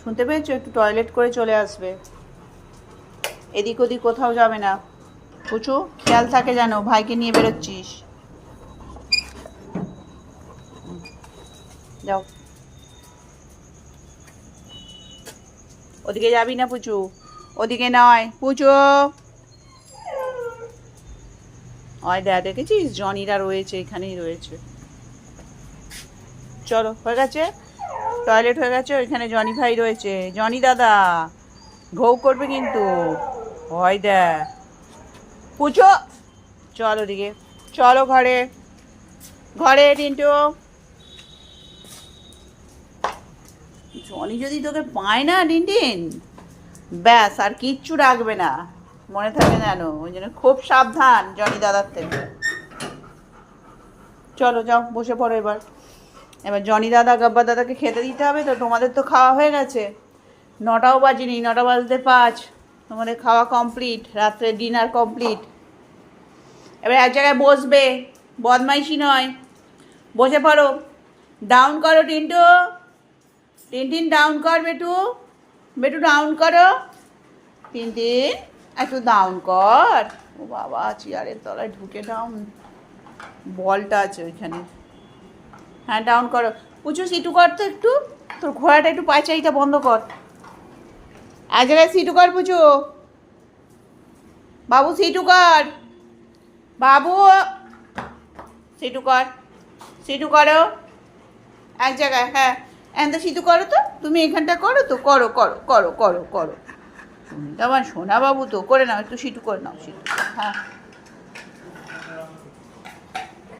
শুনতে পেয়েছো? একটু টয়লেট করে চলে আসবে, এদিক ওদিক কোথাও যাবে না। পুচু খেয়াল থাকে যেন, ভাইকে নিয়ে বেরোচ্ছিস। যাও, ওদিকে যাবি না পুচু, ওদিকে নয় পুচু। ওই দেখেছিস জনিরা রয়েছে, এখানেই রয়েছে। চলো, হয়ে গেছে, টয়লেট হয়ে গেছে, ওইখানে জনি ভাই রয়েছে। জনি দাদা ঘৌ করবে কিন্তু, হয় দেখ পুচো। চলো ওদিকে, চলো ঘরে, ঘরে টিন্টু। জনি যদি তোকে পায় না টিনটিন, ব্যাস আর কিচ্ছু রাখবে না, মনে থাকে জানো, ওই জন্য খুব সাবধান জনি দাদার থেকে। চলো যাও, বসে পড়ো এবার। এবার জনি দাদা গাব্বা দাদাকে খেতে দিতে হবে তো। তোমাদের তো খাওয়া হয়ে গেছে, 9টাও বাজেনি, 9টা বাজতে 5, তোমাদের খাওয়া কমপ্লিট, রাত্রে ডিনার কমপ্লিট। এবার এক জায়গায় বসবে, বদমাইশি নয়, বসে পড়ো। ডাউন করো টিন্টু, টিনটিন ডাউন কর বেটু, বেটু ডাউন করো, টিনটিন একটু ডাউন কর। ও বাবা, চেয়ারের তলায় ঢুকে ডাউন, বলটা আছে ওইখানে। হ্যাঁ ডাউন করো। পুচু সিটু কর তো একটু, তোর ঘোড়াটা একটু পায়চারিটা বন্ধ কর। এক জায়গায় সিটু কর পুচু, বাবু সিটু কর, বাবু সিটু কর, সিটু করো এক জায়গায়। হ্যাঁ এখানটা সিটু করো তো, তুমি এখানটা করো তো, করো করো করো করো করো। আমার সোনা বাবু তো, করে নাও একটু সিটু করে নাও, সিটু। হ্যাঁ